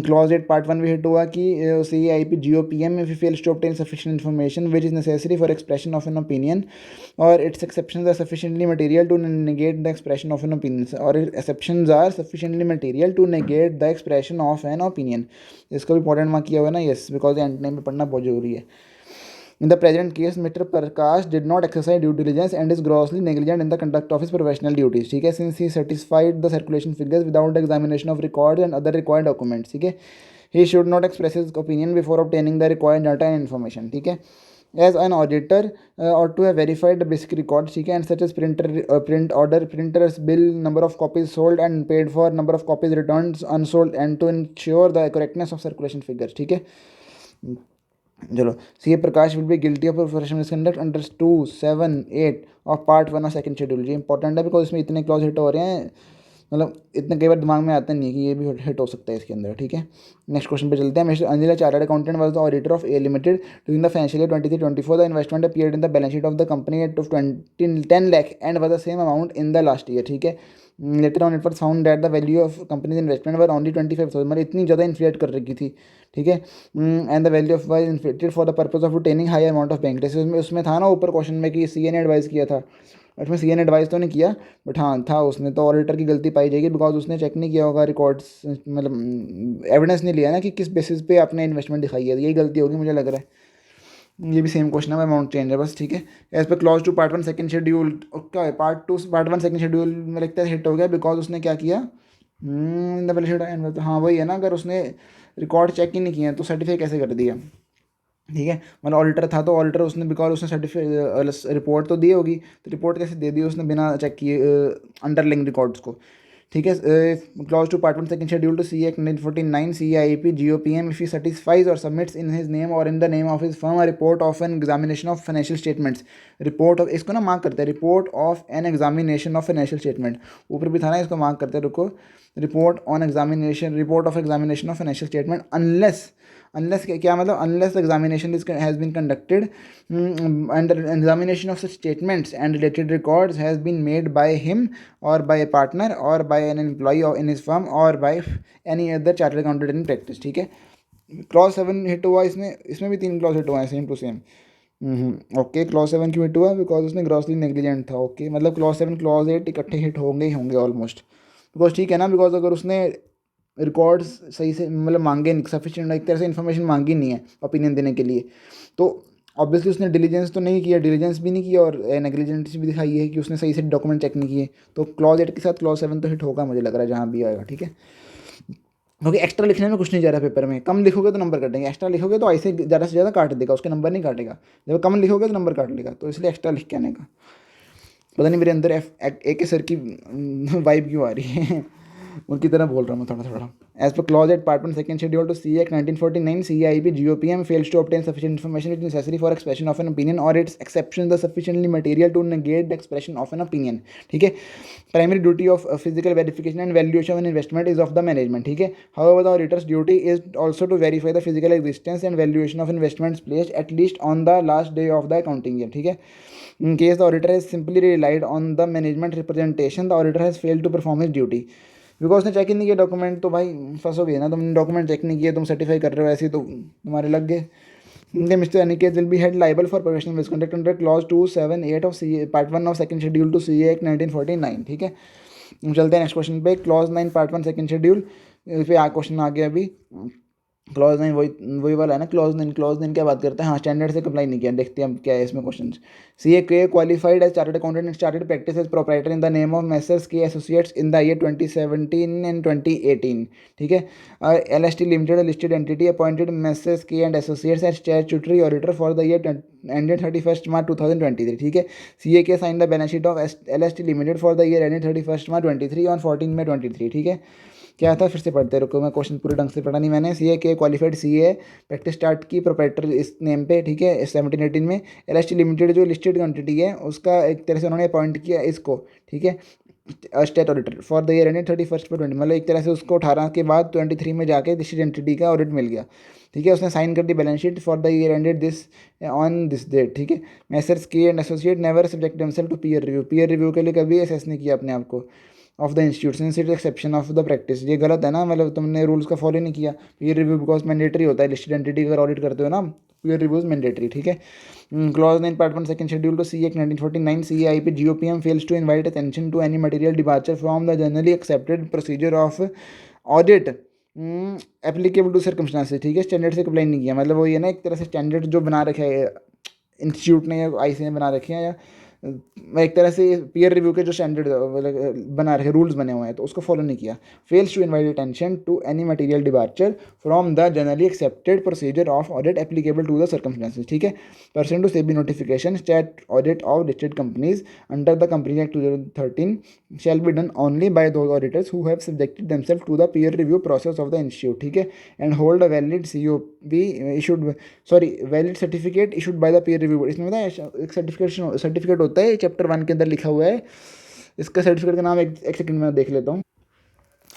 S1: Clause 8 part 1 भी hit हुआ कि C I P G O P M if you fails to obtain sufficient information which is necessary for expression of an opinion और its exceptions are sufficiently material to negate the expression of an opinion और exceptions are sufficiently material to negate the expression of an opinion. इसका भी important mark किया हुआ है ना, yes, because and time में पढ़ना बहुत जरूरी है। In the present case, Mr. Prakash did not exercise due diligence and is grossly negligent in the conduct of his professional duties, ठीक है, since he certified the circulation figures without the examination of records and other required documents, ठीक है। He should not express his opinion before obtaining the required data and information, ठीक है। As an auditor ought to have verified the basic records, ठीक है, and such as print order, printer's bill, number of copies sold and paid for, number of copies returned unsold, and to ensure the correctness of circulation figures, ठीक है। चलो, C A Prakash will be guilty of professional misconduct under 2, 7, 8 of part 1 और second schedule. ये important है because इसमें इतने clause hit हो रहे हैं, मतलब इतने कई बार दिमाग में आता नहीं है कि ये भी हिट हो सकता है इसके अंदर, ठीक है। नेक्स्ट क्वेश्चन पे चलते हैं। Mister Anjila chartered accountant was the auditor of A limited during the financial year 23-24 the investment appeared in the balance sheet of the company at 10 lakh and was the same amount in the last year, ठीक है। Later on it was found that the value of companies investment were only 25,000, मतलब इतनी ज़्यादा inflate कर रखी थी, ठीक है। And the value of wise inflated for the purpose of obtaining high amount of bank interest. उसमें था ना ऊपर क्वेश्चन में कि सीए ने एडवाइस किया था, उसमें सीए ने एडवाइस तो नहीं किया बट हाँ था उसने, तो ऑडिटर की गलती पाई जाएगी बिकॉज उसने चेक नहीं किया होगा रिकॉर्ड्स, मतलब एविडेंस नहीं लिया ना कि किस बेसिस पे आपने इन्वेस्टमेंट दिखाई है, यही गलती होगी मुझे लग रहा है। ये भी सेम क्वेश्चन है, अमाउंट चेंज है बस, ठीक है। एज पे क्लॉज 2 पार्ट 1 सेकंड शेड्यूल, क्या है पार्ट 2 पार्ट 1 सेकंड शेड्यूल में लगता है हिट हो गया बिकॉज उसने क्या किया, इन द बैलेंस शीट, हाँ वही है ना, अगर उसने रिकॉर्ड चेक ही नहीं किया तो सर्टिफाई कैसे कर दिया, ठीक है। मतलब ऑडिटर था तो ऑडिटर उसने बिकॉज उसने सर्टिफाई रिपोर्ट तो दी होगी, तो रिपोर्ट कैसे दे दी उसने बिना चेक किए अंडरलाइंग रिकॉर्ड्स को, ठीक है। Clause 2 part 1 second schedule to C act 1949 C I P G O P M if he certifies और सबमिट्स इन हिज नेम और in the name of his firm a report of an examination of financial statements, report of, इसको ना mark करते हैं, report of an examination of financial statement, ऊपर भी था ना, इसको मार्क करते हैं, रुको, report on examination, report of examination of financial statement unless, unless क्या मतलब, unless examination is has been conducted and examination of such statements and related records has been made by him और बाय ए पार्टनर और by an employee in his firm और by any other chartered accountant in practice, ठीक है। Clause 7 hit हुआ इसमें, इसमें भी 3 clause hit हुआ है same to same, okay. Clause 7 क्यों हिट हुआ, बिकॉज उसने ग्रॉसली नेग्लिजेंट था, ओके। मतलब क्लॉज 7 क्लॉज 8 इकट्ठे हिट होंगे ही होंगे ऑलमोस्ट, बिकॉज ठीक है ना, बिकॉज अगर उसने रिकॉर्ड्स सही से मतलब मांगे नहीं, सफिशिएंट एक तरह से इन्फॉर्मेशन मांगी नहीं है ओपिनियन देने के लिए, तो ऑब्वियसली उसने डिलीजेंस तो नहीं किया, डिलीजेंस भी नहीं किया और नेग्लिजेंस भी दिखाई है कि उसने सही से डॉक्यूमेंट चेक नहीं किए, तो क्लॉज 8 के साथ क्लॉज 7 तो हिट होगा मुझे लग रहा है जहाँ भी आएगा, ठीक है। क्योंकि एक्स्ट्रा लिखने में कुछ नहीं जा रहा पेपर में, कम लिखोगे तो नंबर काटेंगे, एक्स्ट्रा लिखोगे तो ऐसे ज़्यादा से ज़्यादा काट देगा, उसके नंबर नहीं काटेगा, जब कम लिखोगे तो नंबर काट लेगा, तो इसलिए एक्स्ट्रा लिख के आने का। पता नहीं मेरे अंदर ए के सर की वाइब क्यों आ रही है उनकी तरह बोल रहा हूँ मैं थोड़ा थोड़ा। As per clause eight part 1 second schedule to C act 1949 C I P G O P M fails to obtain sufficient information it necessary for expression of an opinion और its exception the sufficiently material to negate the expression of an opinion, ठीक है। Primary duty of physical verification and valuation of an investment is of the management, ठीक है। However the auditor's duty is also to verify the physical existence and valuation of investments placed at least on the last day of the accounting year, ठीक है। In case the auditor has simply relied on the management representation, the auditor has failed to perform his duty. Because उसने check ही नहीं किया document, तो भाई फंसोगे ना, तुमने document check नहीं किए, तुम सर्टिफाई कर रहे हो ऐसे, तो तुम्हारे लग गए। Mister Aniket will be held liable for professional misconduct under clause 2, 7, 8 of C part 1 of second schedule to C act 1949, ठीक है। चलते हैं नेक्स्ट क्वेश्चन पे, क्लॉज 9 पार्ट 1 सेकंड शेड्यूल पे क्वेश्चन आ गया अभी। क्लॉज 9 वही वाला है ना। क्लॉज 9 क्या बात करता है, हाँ स्टैंडर्ड से कंप्लाई नहीं किया। देखते हैं हम क्या है इसमें question. CA K qualified as chartered accountant and started practice as proprietor in the name of messrs K associates in the year 2017 and 2018। ठीक है। LST limited listed entity appointed messrs K and associates as statutory auditor for the year ended 31 March 2023। ठीक है। CA K sign the balance sheet of LST limited for the year ended 31 March 23 on 14 मई 23। ठीक है। क्या था, फिर से पढ़ते रुको, मैं क्वेश्चन पूरे ढंग से पढ़ा नहीं मैंने। CA K qualified CA practice start की प्रोप्राइटर इस नेम पे। ठीक है। 17-18 में LST लिमिटेड जो लिस्टेड क्वांटिटी है उसका एक तरह से उन्होंने अपॉइंट किया इसको। ठीक है। State auditor for the year ended 31/20, मतलब एक तरह से उसको 18 के बाद 23 में जाके लिस्टेड एंटिटी का ऑडिट मिल गया। ठीक है। उसने साइन कर दी balance sheet for the year ended this on this date. ठीक है। Messrs K and associate never subject themselves to peer review. Peer review के लिए कभी असेस नहीं किया अपने आप को of the institute since it exception of the practice. ये गलत है ना, मतलब तुमने रूल्स का फॉलो नहीं किया। पीयर रिव्यू बिकॉज मैंडेटरी होता है, लिस्टेड एंटिटी अगर ऑडिट करते हो ना, पीयर रिव्यूज मैंडेटरी। ठीक है। Clause 9 part 1 second schedule to CA Act 1949 CAIP GOPM fails to invite attention to any material departure from the generally accepted procedure of audit applicable to circumstances. ठीक है। Standard से complain नहीं किया, मतलब वो ये ना एक तरह से स्टैंडर्ड जो बना रखे है इंस्टीट्यूट ने या IC ने बना रखे हैं, या एक तरह से पीयर रिव्यू के जो स्टैंडर्ड बना रखे रूल्स बने हुए हैं तो उसको फॉलो नहीं किया। Fails to invite attention to any material departure from the generally accepted procedure of audit applicable to the circumstances. ठीक है। Percent to SEBI notification state audit of listed companies under the company act 2013 shall be done only by those auditors who have subjected themselves to the peer review process of the institute। ठीक है। and hold a valid COP issued valid certificate issued by the peer review board. इसमें बताया एक certificate होता है, chapter 1 के अंदर लिखा हुआ है। इसका सर्टिफिकेट का नाम एक सेकंड में देख लेता हूँ।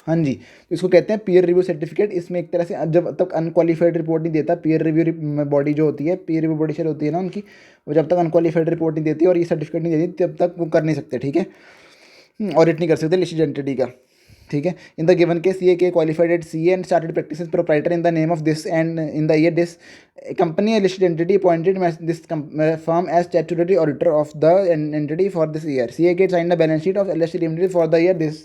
S1: हाँ जी, तो इसको कहते हैं पीयर रिव्यू सर्टिफिकेट। इसमें एक तरह से जब तक अनक्वालिफाइड रिपोर्ट नहीं देता, पीयर रिव्यू बॉडी जो होती है, पीयर रिव्यू बॉडी होती है ना उनकी, वो जब तक अनक्वालिफाइड रिपोर्ट नहीं देती और ये सर्टिफिकेट नहीं देती तब तक वो कर नहीं सकते। ठीक है। ऑडिट नहीं कर सकते लिस्टेड एंटिटी का। ठीक है। In the given case CA K qualified at CA and started practice proprietor in the name of this and in the year this company listed entity appointed this firm as statutory auditor of the entity for this year. CA signed the balance sheet of LST Limited for the year this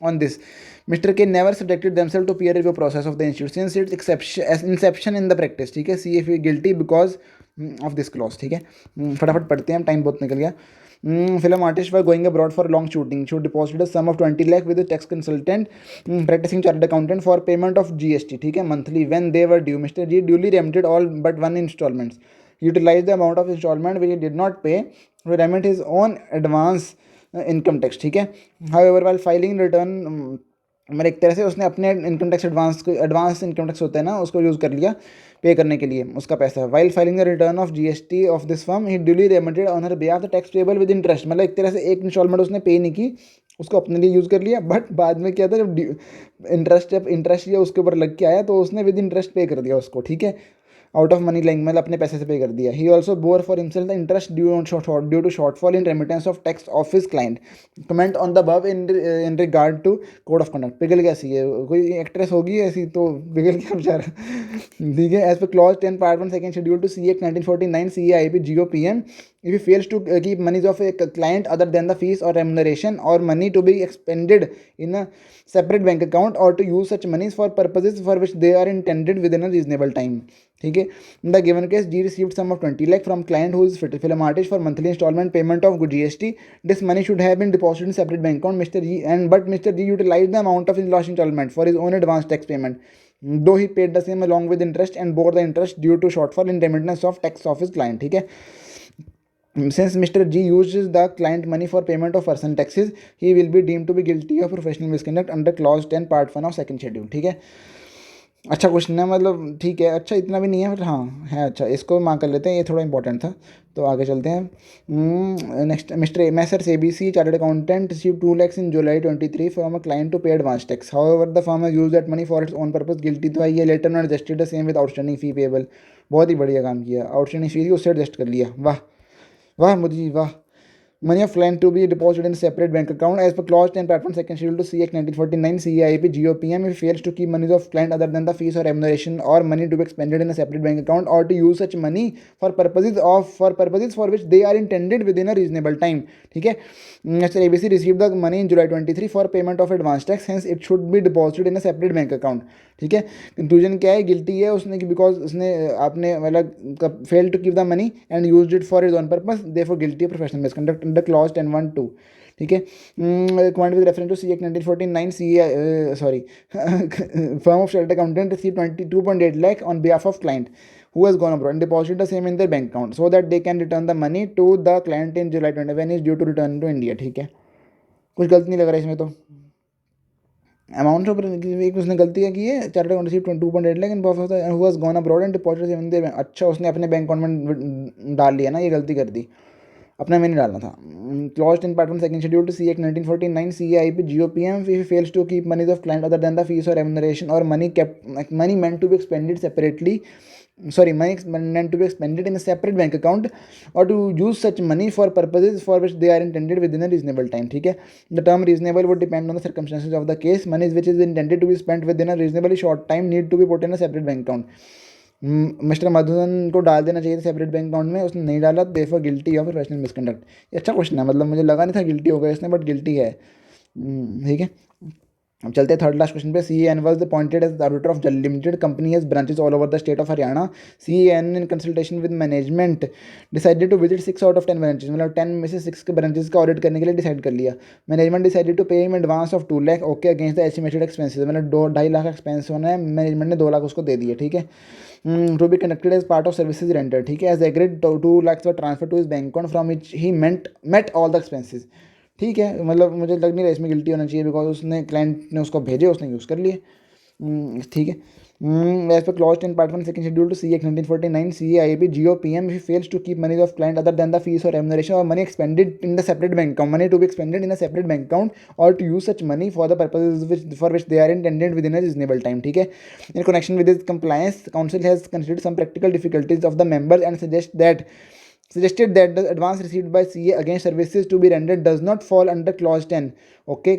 S1: on this. Mr. K never subjected themselves to peer review process of the institute since its inception in the practice। ठीक है। CA feel guilty because of this clause। ठीक है। फटाफट पढ़ते हैं, time बहुत निकल गया। Film artists were going abroad for long shooting should deposited a sum of 20 lakh with a tax consultant practicing chartered accountant for payment of GST। ठीक है। monthly when they were due। Mr. G duly remitted all but one installments। He utilized the amount of installment which he did not pay to remit his own advance income tax। ठीक है। however while filing return मतलब एक तरह से उसने अपने income tax advance income tax होता है ना, उसको यूज़ कर लिया पे करने के लिए उसका पैसा। While filing the return of GST of this firm he duly remitted on her behalf the tax payable with interest. मतलब एक तरह से एक इंस्टॉलमेंट उसने पे नहीं की, उसको अपने लिए यूज़ कर लिया, बट बाद में क्या था जब इंटरेस्ट या उसके ऊपर लग के आया तो उसने विद इंटरेस्ट पे कर दिया उसको। ठीक है। आउट ऑफ मनी लाइंग मतलब अपने पैसे से पे कर दिया। He also bore for himself the interest due to shortfall in remittance of tax of his client. Comment on the above in regard to code of conduct. पिघल गया सी है, कोई एक्ट्रेस होगी ऐसी तो पिघल गया बेचारा। ठीक है। As per clause 10 part 1 second schedule to CA Act 1949 CAIP GOPM if he fails to keep monies of a client other than the fees or remuneration or money to be expended in a separate bank account or to use such monies for purposes for which they are intended within a reasonable time। ठीक है। in the given case G received sum of 20 lakh from client who is film artist for monthly installment payment of GST। this money should have been deposited in separate bank account but Mr. G utilized the amount of his last installment for his own advance tax payment, though he paid the same along with interest and bore the interest due to shortfall in remittance of tax of his client। ठीक है। Since Mr. G uses the client money for payment of personal taxes, he will be deemed to be guilty of professional misconduct under clause 10 part 1 of second schedule। ठीक है। अच्छा question है, मतलब ठीक है, अच्छा इतना भी नहीं है बट हाँ है अच्छा, इसको मार्क कर लेते हैं, ये थोड़ा इंपॉर्टेंट था। तो आगे चलते हैं। Next mister Messrs ABC chartered accountant receive 2 lakhs in July 23 from a client to pay advance tax। However the firm has used that money for its own purpose। guilty तो है ये, later on adjusted the same with outstanding fee payable। बहुत ही बढ़िया काम किया, outstanding फी थी उससे adjust कर लिया। वाह वाह मोदी जी वाह। Money of client to be deposited in a separate bank account as per clause 10 part 1 second schedule to CA Act 1949 CAIP GOPM if fails to keep monies of client other than the fees or remuneration or money to be expended in a separate bank account or to use such money for purposes for which they are intended within a reasonable time। ठीक है। Mr. ABC received the money in July 23 for payment of advance tax, hence it should be deposited in a separate bank account। ठीक है। Conclusion क्या है, guilty है उसने, because उसने आपने मतलब fail to keep the money and used it for his own purpose, therefore guilty of professional misconduct under clause 10(1)(2). ठीक है। Quant with reference to C act 1949 C sorry firm of chartered accountant received 22.8 lakh on behalf of client who has gone abroad and deposited the same in their bank account so that they can return the money to the client in July 20 when he is due to return to India। ठीक है, कुछ गलत नहीं लग रहा है इसमें तो। अमाउंट ऑफ एक उसने गलती की है, chartered account receive 22.8 lakh and who has gone abroad and deposited same in their. अच्छा, उसने अपने बैंक अकाउंट में डाल लिया ना, ये गलती कर दी, अपने में नहीं डालना था। Clause 10 part 1 second schedule to C act 1949 C I P GOPM if he fails to keep money of client other than the fees or remuneration or money meant to be expended separately, money meant to be expended in a separate bank account or to use such money for purposes for which they are intended within a reasonable time। ठीक है, the term reasonable would depend on the circumstances of the case। money which is intended to be spent within a reasonably short time need to be put in a separate bank account। Mister Madhusudan को डाल देना चाहिए था separate bank account में, उसने नहीं डाला, therefore guilty of professional misconduct. ये अच्छा क्वेश्चन है, मतलब मुझे लगा नहीं था गिल्टी होगा इसने, बट गिल्टी है। ठीक है, अब चलते हैं थर्ड लास्ट क्वेश्चन पे। CAN was appointed as the auditor of Jal Limited company has branches all over the state of Haryana। CAN in consultation with management decided to visit 6 out of 10 branches, मतलब 10 में से 6 के branches का audit करने के लिए decide कर लिया। Management decided to pay him advance of 2 lakh okay against the estimated expenses, मतलब 2.5 लाख एक्सपेंस होना है, मैनेजमेंट ने 2 लाख उसको दे दिए। ठीक है, to be conducted as part of services render. ठीक है, as agreed 2 lakhs were transfer to his bank account from which he met all the expenses. ठीक है, मतलब मुझे लग नहीं रहा इसमें गिल्टी होना चाहिए, बिकॉज उसने क्लाइंट ने उसको भेजे, उसने यूज़ कर लिए। ठीक है, as per clause 10 part 1 second schedule to C act 1949 CAIB GOPM if he fails to keep money of client other than the fees or remuneration or money expended in the separate bank account, money to be expended in a separate bank account or to use such money for the purposes for which they are intended within a reasonable time। ठीक है, in connection with this compliance, council has considered some practical difficulties of the members and suggested that the advance received by CA against services to be rendered does not fall under clause 10। okay,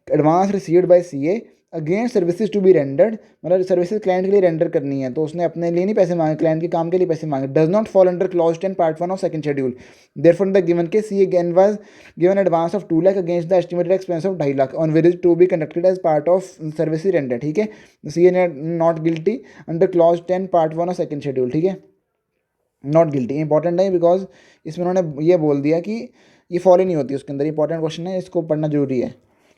S1: advance received by CA against services to be rendered, मतलब services client के लिए render करनी है, तो उसने अपने लिए नहीं पैसे मांगे, क्लाइंट के काम के लिए पैसे मांगे। Does not fall under clause 10 part 1 of second schedule. Therefore the given case CA again was given advance of 2 lakh against the estimated expense of 2.5 lakh on visit to be conducted as part of services rendered। ठीक है, CA not guilty under clause 10 part 1 of second schedule. ठीक है, not guilty important है, because इसमें उन्होंने ये बोल दिया कि ये फॉलो नहीं होती उसके अंदर। इंपॉर्टेंट क्वेश्चन है, इसको पढ़ना जरूरी है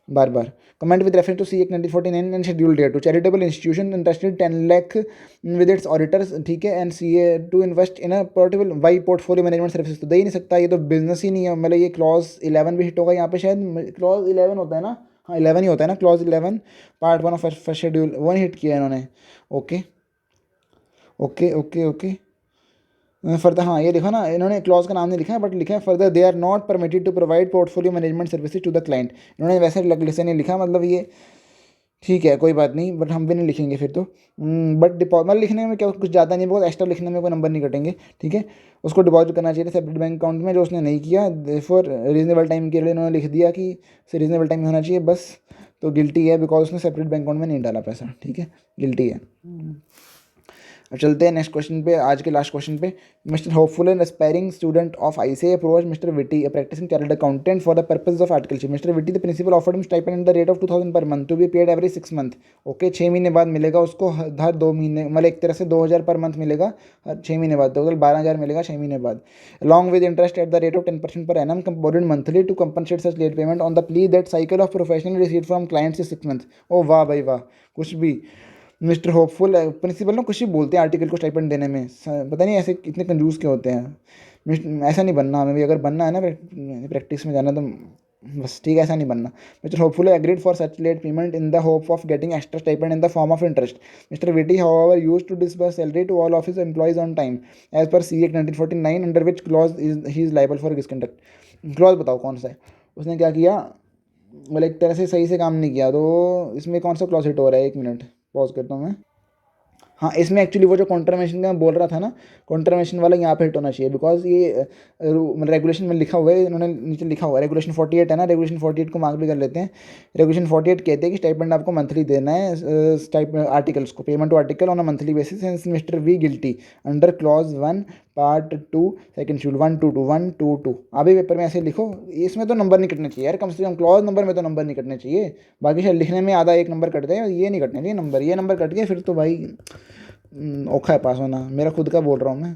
S1: बार बार। Comment with reference to C act 1949 and thereto टू charitable institution interested 10 lakh with its auditors. ठीक है, and CA to invest in a portable why portfolio management services, तो दे ही नहीं सकता, ये तो बिजनेस ही नहीं है। मतलब ये क्लॉज 11 भी हिट होगा यहाँ पे, शायद क्लॉज 11 होता है ना, हाँ 11 ही होता है ना, clause 11 part 1 of first schedule, वो हिट किया इन्होंने। Okay okay okay okay, further, हाँ ये देखो ना, इन्होंने क्लॉज का नाम नहीं लिखा है, बट लिखा है further they are not permitted to provide portfolio management services to the client. इन्होंने वैसे से नहीं लिखा, मतलब ये ठीक है कोई बात नहीं, बट हम भी नहीं लिखेंगे फिर तो। बट डिपॉजिट लिखने में क्या कुछ ज़्यादा नहीं, बहुत एक्स्ट्रा लिखने में कोई नंबर नहीं कटेंगे। ठीक है, उसको डिपॉजिट करना चाहिए सेपरेट बैंक अकाउंट में, जो उसने नहीं किया। फॉर रीजनेबल टाइम के लिए इन्होंने लिख दिया कि रीजनेबल टाइम में होना चाहिए बस, तो गिल्टी है, बिकॉज उसने सेपरेट बैंक अकाउंट में नहीं डाला पैसा। ठीक है, गिल्टी है। अब चलते हैं नेक्स्ट क्वेश्चन पे, आज के लास्ट क्वेश्चन पे। Mister hopeful and aspiring student of ICAI approach mister Witty, a practicing chartered accountant for the purpose of articleship। Mister Witty the principal offered him stipend at the rate of 2000 per month to be paid every 6 month। Okay, 6 महीने बाद मिलेगा उसको, हर 2 महीने, मतलब एक तरह से 2000 per month मिलेगा हर 6 महीने बाद, टोटल 12000 मिलेगा 6 महीने बाद, along with interest eight the rate of 10% per annum compounded monthly to compensate such late payment on the plea that cycle of professional receipt from clients is 6 months। ओ वाह भाई वाह, कुछ भी मिस्टर होपफुल प्रिंसिपल ना कुछ ही बोलते हैं article को स्टाइपेंड देने में, पता नहीं ऐसे कितने कंजूस के होते हैं। ऐसा नहीं बनना हमें भी, अगर बनना है ना प्रैक्टिस में जाना तो बस ठीक है, ऐसा नहीं बनना। Mister hopeful agreed for such late payment in the hope of getting extra stipend in the form of interest. Mister Witty however used to disburse salary to all office employees on time as per CA 1949 under which clause he is liable for misconduct. Clause बताओ कौन सा है, उसने क्या किया, मतलब एक तरह से सही से काम नहीं किया, तो इसमें कौन सा क्लॉज हिट हो रहा है? 1 मिनट पॉज करता हूँ मैं। हाँ, इसमें एक्चुअली वो जो कॉन्ट्रामेशन का मैं बोल रहा था ना, कॉन्ट्रामेशन वाला यहाँ पे हिट होना चाहिए, बिकॉज ये मतलब रेगुलेशन में लिखा हुआ है, इन्होंने नीचे लिखा हुआ है रेगुलेशन 48 है ना, रेगुलेशन 48 को मार्क भी कर लेते हैं। रेगुलेशन 48 कहते हैं कि स्टाइपेंड आपको मंथली देना है, आर्टिकल्स को, payment to article on a monthly basis. Mister V guilty under clause 1 part 2 second schedule 122 अभी पेपर में ऐसे लिखो, इसमें तो नंबर नहीं कटने चाहिए यार, कम से कम क्लॉज नंबर में तो नंबर नहीं कटने चाहिए। बाकी शायद लिखने में आधा एक नंबर कटते हैं, ये नहीं कटने चाहिए नंबर, ये नंबर कट गए फिर तो भाई औखा है पास होना, मेरा खुद का बोल रहा हूँ मैं।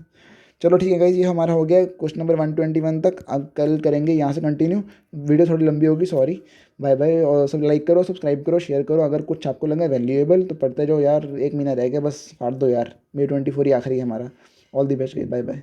S1: चलो ठीक है गाइस, ये हमारा हो गया क्वेश्चन नंबर 121 तक। अब कल करेंगे यहाँ से कंटिन्यू, वीडियो थोड़ी लंबी होगी, सॉरी। बाय बाय, और सब लाइक करो, सब्सक्राइब करो, शेयर करो। अगर कुछ आपको लगा वैल्यूएबल तो पढ़ते जाओ यार, 1 महीना रह गया बस, फाड़ दो यार, May 24 ही आखिरी है हमारा। All the best, bye bye.